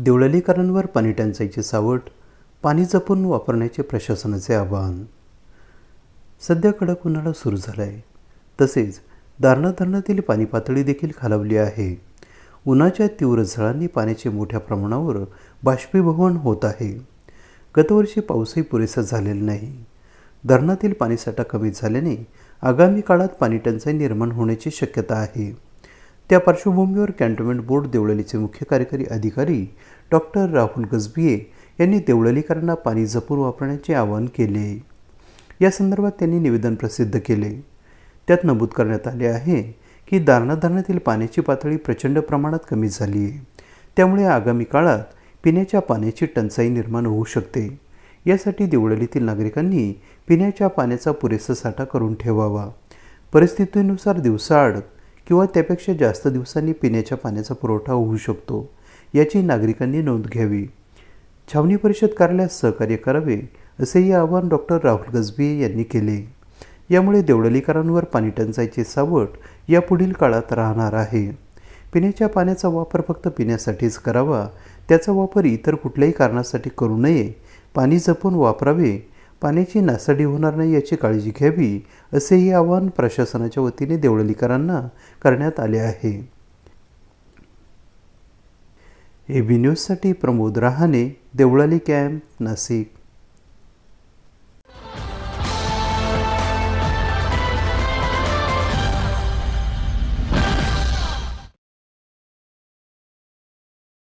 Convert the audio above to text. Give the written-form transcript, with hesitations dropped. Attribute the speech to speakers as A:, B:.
A: देवळालीकरांवर पाणी टंचाईचे सावट, पाणी जपून वापरण्याचे प्रशासनाचे आवाहन. सध्या कडक उन्हाळा सुरू झाला आहे. तसेच दारणा धरणातील पाणी पातळी देखील खालावली आहे. उन्हाच्या तीव्र झळांनी पाण्याचे मोठ्या प्रमाणावर बाष्पीभवन होत आहे. गतवर्षी पाऊसही पुरेसा झालेला नाही. धरणातील पाणीसाठा कमी झाल्याने आगामी काळात पाणी टंचाई निर्माण होण्याची शक्यता आहे. त्या पार्श्वभूमीवर कॅन्टोन्मेंट बोर्ड देवळालीचे मुख्य कार्यकारी अधिकारी डॉक्टर राहुल गजभिये यांनी देवळालीकरांना पाणी जपून वापरण्याचे आवाहन केले. या संदर्भात त्यांनी निवेदन प्रसिद्ध केले. त्यात नमूद करण्यात आले आहे की दारणा धरणातील पाण्याची पातळी प्रचंड प्रमाणात कमी झाली आहे. त्यामुळे आगामी काळात पिण्याच्या पाण्याची टंचाई निर्माण होऊ शकते. यासाठी देवळालीतील नागरिकांनी पिण्याच्या पाण्याचा पुरेसा साठा करून ठेवावा. परिस्थितीनुसार दिवसाआड किंवा त्यापेक्षा जास्त दिवसांनी पिण्याच्या पाण्याचा पुरवठा होऊ शकतो, याची नागरिकांनी नोंद घ्यावी. छावणी परिषद कार्यालयास सहकार्य करावे, असेही आवाहन डॉक्टर राहुल गजभिये यांनी केले. यामुळे देवळालीकरांवर पाणी टंचाईचे सावट यापुढील काळात राहणार आहे. पिण्याच्या पाण्याचा वापर फक्त पिण्यासाठीच करावा. त्याचा वापर इतर कुठल्याही कारणासाठी करू नये. पाणी जपून वापरावे. पाण्याची नासाडी होणार नाही याची काळजी घ्यावी, असेही आवाहन प्रशासनाच्या वतीने देवळालीकरांना करण्यात आले आहे. AB न्यूजसाठी प्रमोद रहाणे, देवळाली कॅम्प, नाशिक.